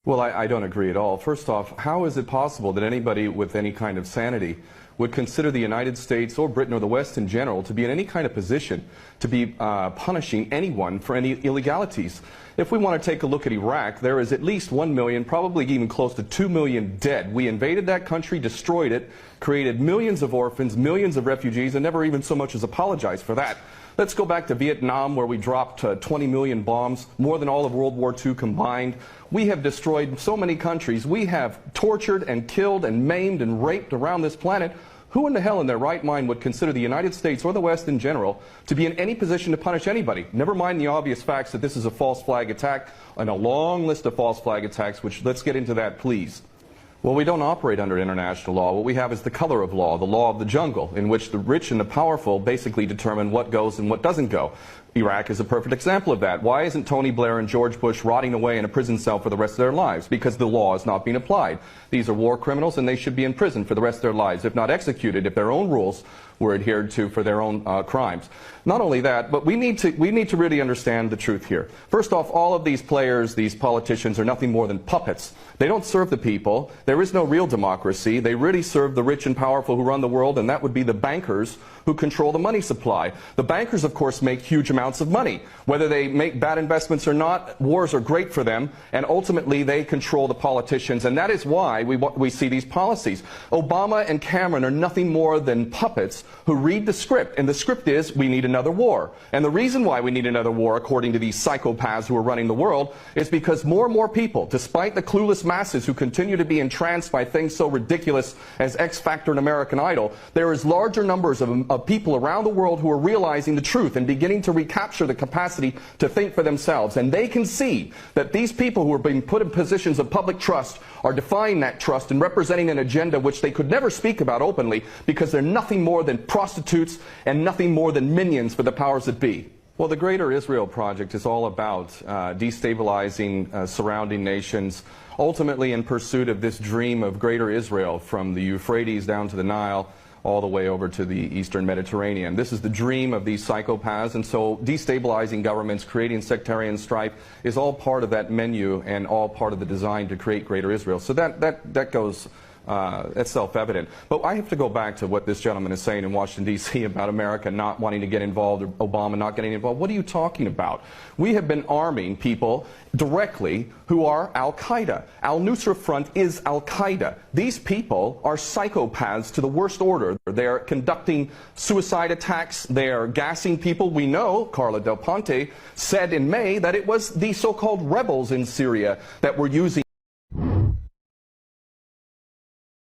Well, I don't agree at all. First off, how is it possible that anybody with any kind of sanity would consider the United States or Britain or the West in general to be in any kind of position to be punishing anyone for any illegalities? If we want to take a look at Iraq, there is at least 1 million, probably even close to 2 million dead. We invaded that country, destroyed it, created millions of orphans, millions of refugees, and never even so much as apologized for that. Let's go back to Vietnam, where we dropped 20 million bombs, more than all of World War II combined. We have destroyed so many countries. We have tortured and killed and maimed and raped around this planet. Who in the hell in their right mind would consider the United States or the West in general to be in any position to punish anybody? Never mind the obvious facts that this is a false flag attack and a long list of false flag attacks, which let's get into that, please. Well, we don't operate under international law. What we have is the color of law, the law of the jungle, in which the rich and the powerful basically determine what goes and what doesn't go. Iraq is a perfect example of that. Why isn't Tony Blair and George Bush rotting away in a prison cell for the rest of their lives? Because the law is not being applied. These are war criminals, and they should be in prison for the rest of their lives, if not executed, if their own rules were adhered to for their own crimes. Not only that, but we need to really understand the truth here. First off, all of these players, these politicians, are nothing more than puppets. They don't serve the people. There is no real democracy. They really serve the rich and powerful who run the world, and that would be the bankers who control the money supply. The bankers, of course, make huge amounts of money. Whether they make bad investments or not, wars are great for them, and ultimately they control the politicians, and that is why we see these policies. Obama and Cameron are nothing more than puppets who read the script, and the script is, we need another war. And the reason why we need another war, according to these psychopaths who are running the world, is because more and more people, despite the clueless masses who continue to be entranced by things so ridiculous as X Factor and American Idol, there is larger numbers of people around the world who are realizing the truth and beginning to recapture the capacity to think for themselves. And they can see that these people who are being put in positions of public trust are defying that trust and representing an agenda which they could never speak about openly, because they're nothing more than prostitutes and nothing more than minions for the powers that be. Well, the Greater Israel Project is all about destabilizing surrounding nations, ultimately in pursuit of this dream of Greater Israel from the Euphrates down to the Nile, all the way over to the Eastern Mediterranean. This is the dream of these psychopaths, and so destabilizing governments, creating sectarian strife is all part of that menu and all part of the design to create Greater Israel. So that goes, that's self-evident. But I have to go back to what this gentleman is saying in Washington, D.C. about America not wanting to get involved, or Obama not getting involved. What are you talking about? We have been arming people directly who are Al-Qaeda. Al-Nusra Front is Al-Qaeda. These people are psychopaths to the worst order. They're conducting suicide attacks. They're gassing people. We know, Carla Del Ponte said in May, that it was the so-called rebels in Syria that were using